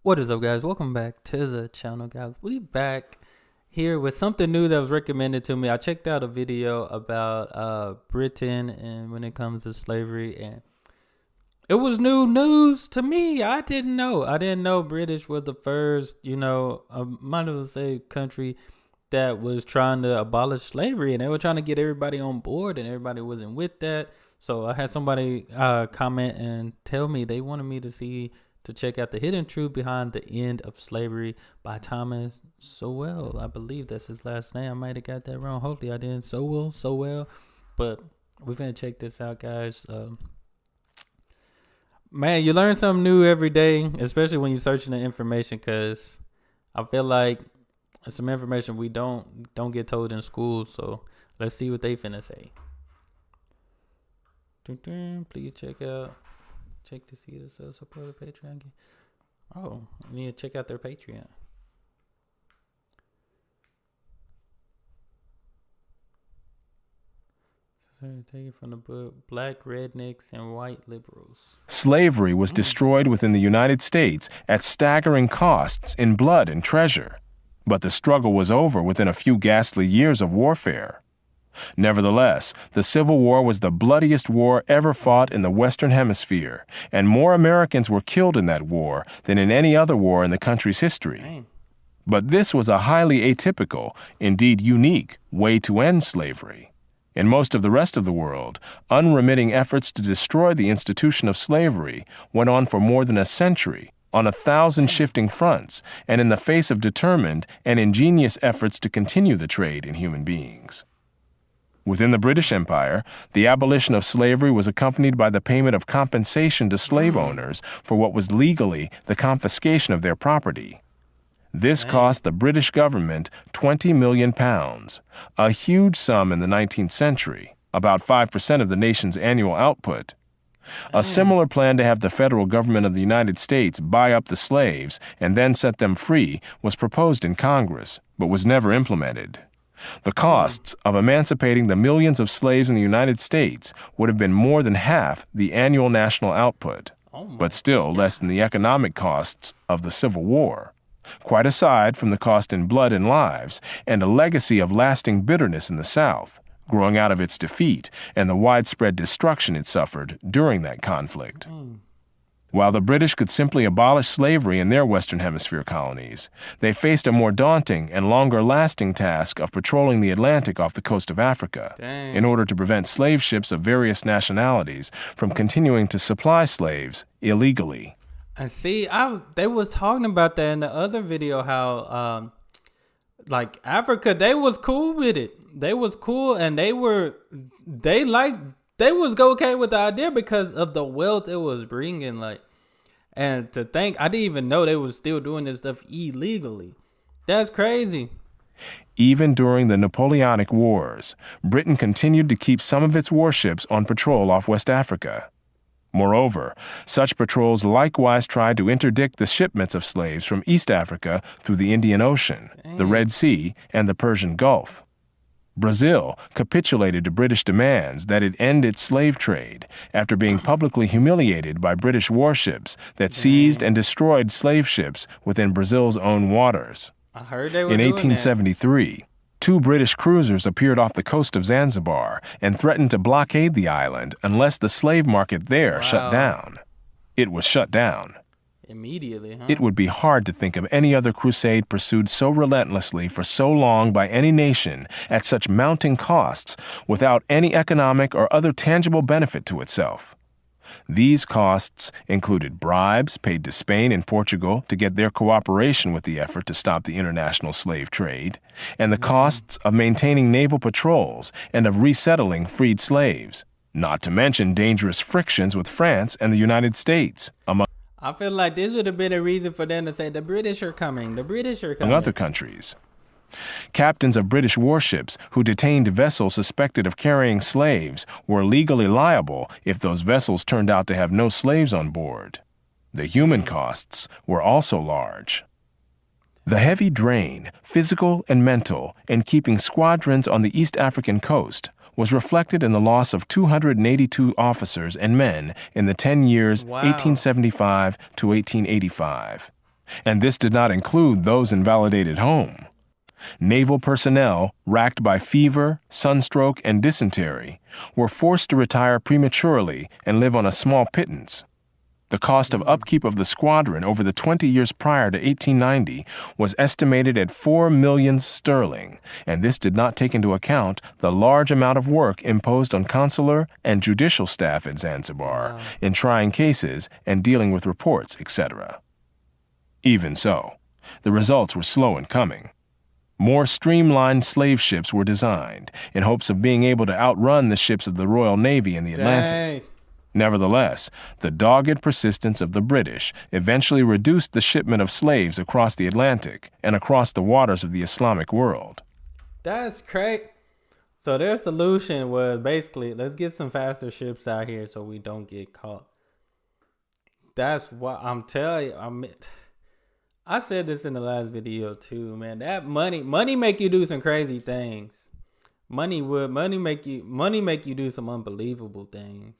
What is up, guys? Welcome back to the channel, guys. We back here with something new that was recommended to me. I checked out a video about Britain and when it comes to slavery, and it was new news to me. I didn't know British was the first, I might as well say country that was trying to abolish slavery, and they were trying to get everybody on board, and everybody wasn't with that. So I had somebody comment and tell me they wanted me to check out The Hidden Truth Behind the End of Slavery by Thomas Sowell. I believe that's his last name. I might have got that wrong. Hopefully I didn't. Sowell. But we're going to check this out, guys. Man, you learn something new every day, especially when you're searching the information, because I feel like some information we don't get told in school. So let's see what they finna say. Please check to see the support of Patreon. Oh, I need to check out their Patreon. Take it from the book, Black Rednecks and White Liberals. Slavery was destroyed within the United States at staggering costs in blood and treasure, but the struggle was over within a few ghastly years of warfare. Nevertheless, the Civil War was the bloodiest war ever fought in the Western Hemisphere, and more Americans were killed in that war than in any other war in the country's history. Dang. But this was a highly atypical, indeed unique, way to end slavery. In most of the rest of the world, unremitting efforts to destroy the institution of slavery went on for more than a century, on 1,000 shifting fronts, and in the face of determined and ingenious efforts to continue the trade in human beings. Within the British Empire, the abolition of slavery was accompanied by the payment of compensation to slave owners for what was legally the confiscation of their property. This cost the British government £20 million, a huge sum in the 19th century, about 5% of the nation's annual output. A similar plan to have the federal government of the United States buy up the slaves and then set them free was proposed in Congress, but was never implemented. The costs of emancipating the millions of slaves in the United States would have been more than half the annual national output, but still less than the economic costs of the Civil War, quite aside from the cost in blood and lives and a legacy of lasting bitterness in the South, growing out of its defeat and the widespread destruction it suffered during that conflict. While the British could simply abolish slavery in their Western Hemisphere colonies, they faced a more daunting and longer-lasting task of patrolling the Atlantic off the coast of Africa in order to prevent slave ships of various nationalities from continuing to supply slaves illegally. And see, they was talking about that in the other video, how like Africa, they was cool with it. They was cool, and they was okay with the idea because of the wealth it was bringing. And to think, I didn't even know they was still doing this stuff illegally. That's crazy. Even during the Napoleonic Wars, Britain continued to keep some of its warships on patrol off West Africa. Moreover, such patrols likewise tried to interdict the shipments of slaves from East Africa through the Indian Ocean, the Red Sea, and the Persian Gulf. Brazil capitulated to British demands that it end its slave trade after being publicly humiliated by British warships that seized and destroyed slave ships within Brazil's own waters. I heard they were In doing 1873, two British cruisers appeared off the coast of Zanzibar and threatened to blockade the island unless the slave market there shut down. It was shut down. Immediately, huh? It would be hard to think of any other crusade pursued so relentlessly for so long by any nation at such mounting costs without any economic or other tangible benefit to itself. These costs included bribes paid to Spain and Portugal to get their cooperation with the effort to stop the international slave trade, and the costs of maintaining naval patrols and of resettling freed slaves, not to mention dangerous frictions with France and the United States, among I feel like this would have been a reason for them to say the British are coming. The British are coming. other countries. Captains of British warships who detained vessels suspected of carrying slaves were legally liable if those vessels turned out to have no slaves on board. The human costs were also large. The heavy drain, physical and mental, in keeping squadrons on the East African coast was reflected in the loss of 282 officers and men in the 10 years 1875 to 1885. And this did not include those invalidated home. Naval personnel, racked by fever, sunstroke, and dysentery, were forced to retire prematurely and live on a small pittance. The cost of upkeep of the squadron over the 20 years prior to 1890 was estimated at 4 million sterling, and this did not take into account the large amount of work imposed on consular and judicial staff at Zanzibar in trying cases and dealing with reports, etc. Even so, the results were slow in coming. More streamlined slave ships were designed in hopes of being able to outrun the ships of the Royal Navy in the Atlantic. Nevertheless, the dogged persistence of the British eventually reduced the shipment of slaves across the Atlantic and across the waters of the Islamic world. That's crazy. So their solution was basically, let's get some faster ships out here so we don't get caught. That's what I'm telling you. I said this in the last video too, man. That money make you do some crazy things. Money make you do some unbelievable things.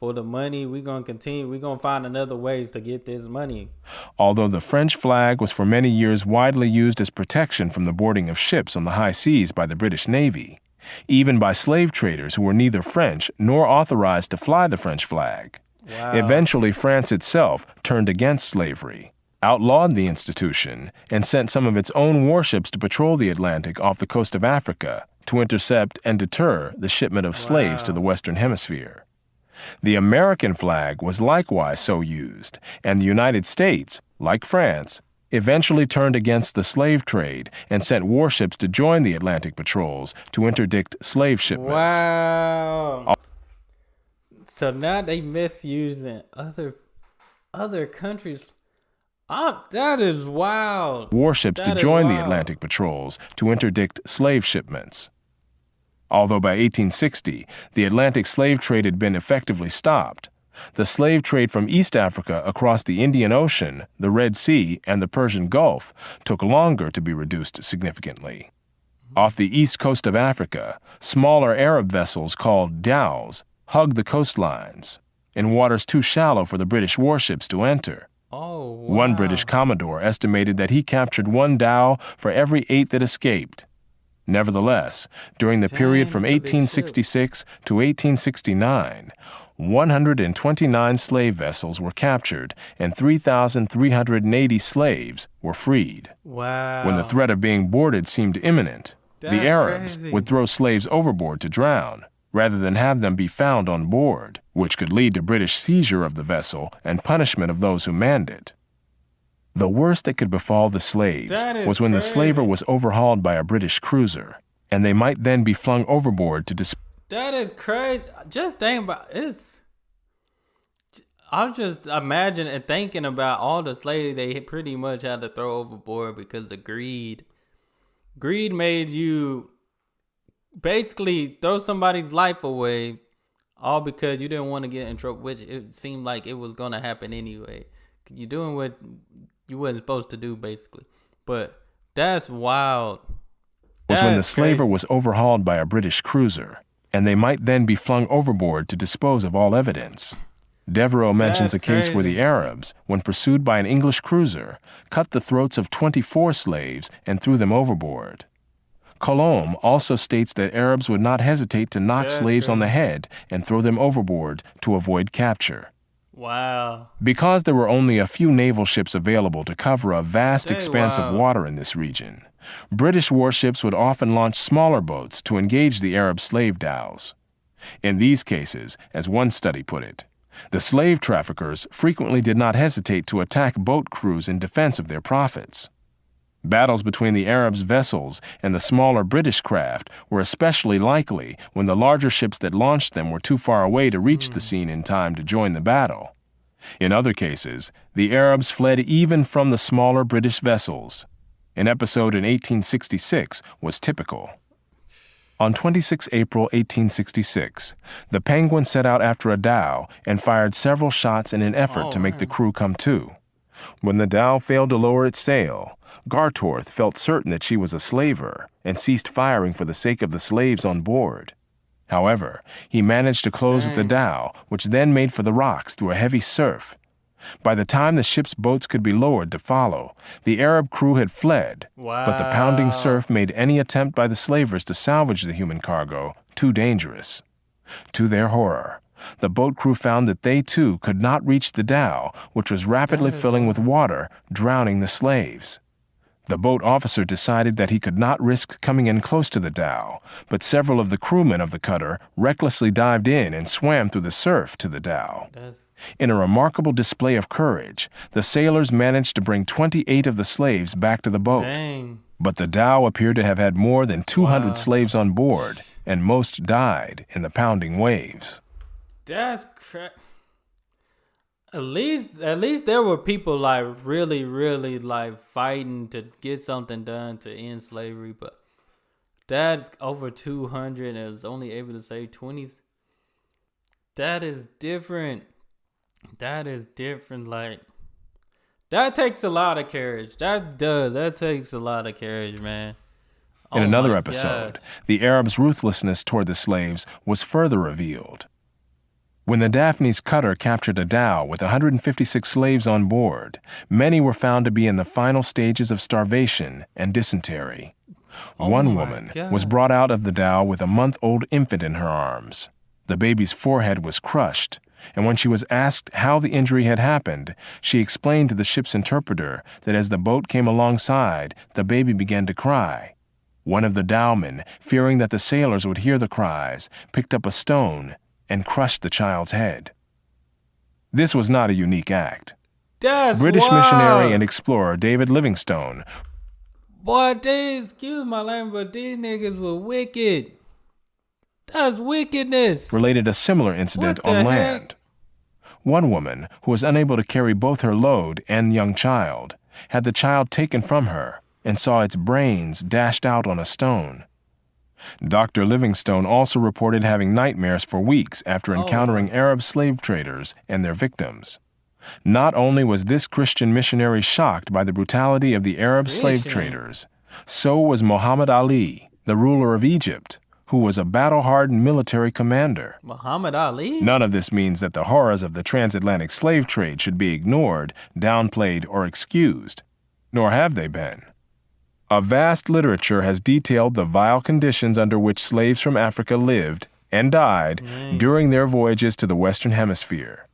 For the money, we're going to find another ways to get this money. Although the French flag was for many years widely used as protection from the boarding of ships on the high seas by the British Navy, even by slave traders who were neither French nor authorized to fly the French flag. Wow. Eventually, France itself turned against slavery, outlawed the institution, and sent some of its own warships to patrol the Atlantic off the coast of Africa to intercept and deter the shipment of slaves to the Western Hemisphere. The American flag was likewise so used, and the United States, like France, eventually turned against the slave trade and sent warships to join the Atlantic patrols to interdict slave shipments. Wow. So now they misusing other countries. That is wild. Warships to join the Atlantic patrols to interdict slave shipments. Although by 1860, the Atlantic slave trade had been effectively stopped, the slave trade from East Africa across the Indian Ocean, the Red Sea, and the Persian Gulf took longer to be reduced significantly. Off the east coast of Africa, smaller Arab vessels called dhows hugged the coastlines in waters too shallow for the British warships to enter. Oh, wow. One British commodore estimated that he captured one dhow for every 8 that escaped. Nevertheless, during the period from 1866 to 1869, 129 slave vessels were captured and 3,380 slaves were freed. Wow. When the threat of being boarded seemed imminent, the Arabs would throw slaves overboard to drown, rather than have them be found on board, which could lead to British seizure of the vessel and punishment of those who manned it. The worst that could befall the slaves was when the slaver was overhauled by a British cruiser, and they might then be flung overboard to That is crazy. Just think about this. I'm just imagining and thinking about all the slaves they pretty much had to throw overboard because of greed. Greed made you basically throw somebody's life away, all because you didn't want to get in trouble, which it seemed like it was going to happen anyway. You're doing what you wasn't supposed to do, basically. But that's wild. Was when the slaver was overhauled by a British cruiser, and they might then be flung overboard to dispose of all evidence. Devereux mentions a case where the Arabs, when pursued by an English cruiser, cut the throats of 24 slaves and threw them overboard. Colomb also states that Arabs would not hesitate to knock slaves on the head and throw them overboard to avoid capture. Wow. Because there were only a few naval ships available to cover a vast expanse of water in this region, British warships would often launch smaller boats to engage the Arab slave dhows. In these cases, as one study put it, the slave traffickers frequently did not hesitate to attack boat crews in defense of their profits. Battles between the Arabs' vessels and the smaller British craft were especially likely when the larger ships that launched them were too far away to reach the scene in time to join the battle. In other cases, the Arabs fled even from the smaller British vessels. An episode in 1866 was typical. On 26 April 1866, the Penguin set out after a dhow and fired several shots in an effort to make the crew come to. When the dhow failed to lower its sail, Gartorth felt certain that she was a slaver and ceased firing for the sake of the slaves on board. However, he managed to close with the dhow, which then made for the rocks through a heavy surf. By the time the ship's boats could be lowered to follow, the Arab crew had fled, but the pounding surf made any attempt by the slavers to salvage the human cargo too dangerous. To their horror, the boat crew found that they too could not reach the dhow, which was rapidly filling with water, drowning the slaves. The boat officer decided that he could not risk coming in close to the dhow, but several of the crewmen of the cutter recklessly dived in and swam through the surf to the dhow. In a remarkable display of courage, the sailors managed to bring 28 of the slaves back to the boat. Dang. But the dhow appeared to have had more than 200 slaves on board, and most died in the pounding waves. That's crap. At least there were people like really like fighting to get something done to end slavery, but that's over 200 and was only able to save 20. That is different. Like, that takes a lot of courage. That takes a lot of courage, man. In another episode, the Arabs' ruthlessness toward the slaves was further revealed. When the Daphne's cutter captured a dhow with 156 slaves on board, many were found to be in the final stages of starvation and dysentery. One woman was brought out of the dhow with a month-old infant in her arms. The baby's forehead was crushed, and when she was asked how the injury had happened, she explained to the ship's interpreter that as the boat came alongside, the baby began to cry. One of the dhowmen, fearing that the sailors would hear the cries, picked up a stone and crushed the child's head. This was not a unique act. That's British wild. missionary and explorer David Livingstone. Boy, excuse my language, but these niggas were wicked. That's wickedness. Related a similar incident on land. One woman, who was unable to carry both her load and young child, had the child taken from her and saw its brains dashed out on a stone. Dr. Livingstone also reported having nightmares for weeks after encountering Arab slave traders and their victims. Not only was this Christian missionary shocked by the brutality of the Arab slave traders, so was Muhammad Ali, the ruler of Egypt, who was a battle-hardened military commander. Muhammad Ali? None of this means that the horrors of the transatlantic slave trade should be ignored, downplayed, or excused, nor have they been. A vast literature has detailed the vile conditions under which slaves from Africa lived and died during their voyages to the Western Hemisphere.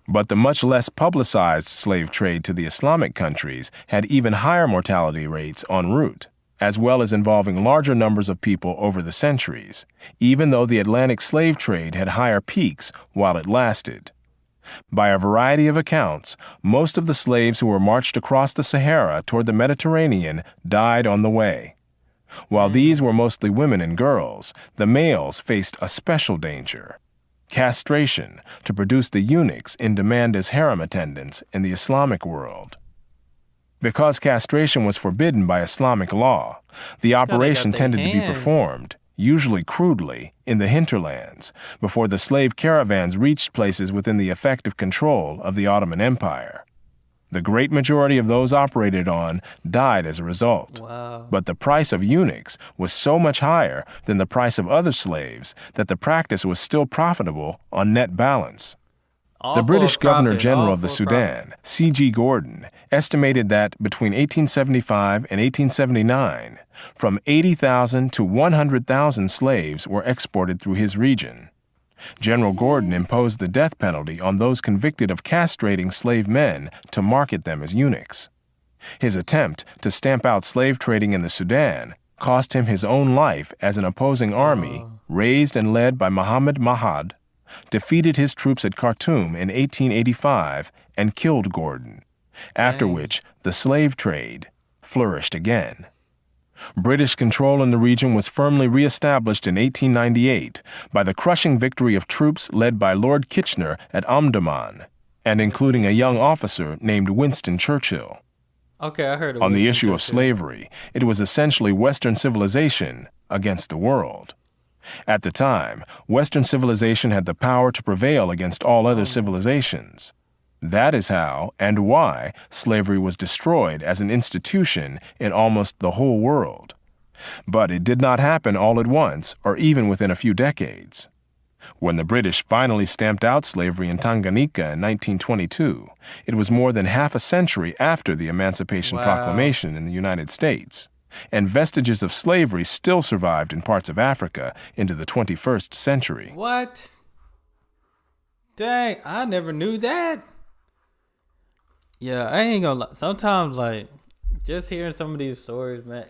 But the much less publicized slave trade to the Islamic countries had even higher mortality rates en route, as well as involving larger numbers of people over the centuries, even though the Atlantic slave trade had higher peaks while it lasted. By a variety of accounts, most of the slaves who were marched across the Sahara toward the Mediterranean died on the way. While these were mostly women and girls, the males faced a special danger: castration, to produce the eunuchs in demand as harem attendants in the Islamic world. Because castration was forbidden by Islamic law, the operation tended to be performed, usually crudely, in the hinterlands, before the slave caravans reached places within the effective control of the Ottoman Empire. The great majority of those operated on died as a result. But the price of eunuchs was so much higher than the price of other slaves that the practice was still profitable on net balance. The British Governor-General of the Sudan, C.G. Gordon, estimated that between 1875 and 1879, from 80,000 to 100,000 slaves were exported through his region. General Gordon imposed the death penalty on those convicted of castrating slave men to market them as eunuchs. His attempt to stamp out slave trading in the Sudan cost him his own life as an opposing army, raised and led by Muhammad Mahad, defeated his troops at Khartoum in 1885 and killed Gordon, after which the slave trade flourished again. British control in the region was firmly re-established in 1898 by the crushing victory of troops led by Lord Kitchener at Omdurman, and including a young officer named Winston Churchill. Okay, I heard of On the Winston issue of Churchill. slavery, it was essentially Western civilization against the world. At the time, Western civilization had the power to prevail against all other civilizations. That is how and why slavery was destroyed as an institution in almost the whole world. But it did not happen all at once or even within a few decades. When the British finally stamped out slavery in Tanganyika in 1922, it was more than half a century after the Emancipation Wow. Proclamation in the United States, and vestiges of slavery still survived in parts of Africa into the 21st century. What? Dang, I never knew that. Yeah, I ain't gonna lie. Sometimes, like, just hearing some of these stories, man,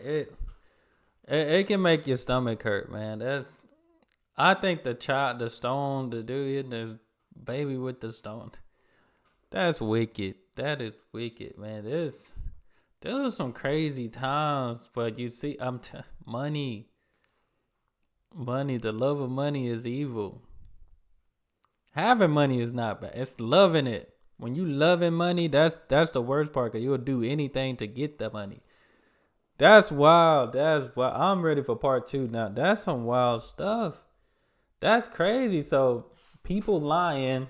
it can make your stomach hurt, man. I think the stone, the dude hitting his baby with the stone, that's wicked. That is wicked, man. There are some crazy times, but you see, money, the love of money is evil. Having money is not bad. It's loving it. When you loving money, that's the worst part. Cause you'll do anything to get the money. That's wild. That's wild. I'm ready for part 2 now. That's some wild stuff. That's crazy. So people lying,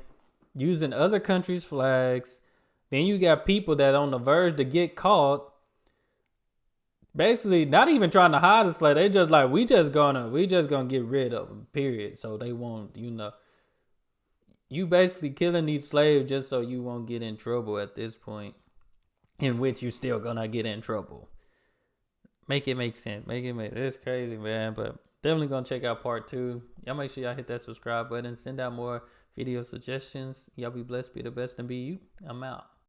using other countries' flags. Then you got people that on the verge to get caught. Basically, not even trying to hide the slave. They just like we just gonna get rid of them. Period. So they won't. You basically killing these slaves just so you won't get in trouble at this point, in which you still gonna get in trouble. Make it make sense. It's crazy, man. But definitely gonna check out part 2. Y'all make sure y'all hit that subscribe button. Send out more video suggestions. Y'all be blessed, be the best, and be you. I'm out.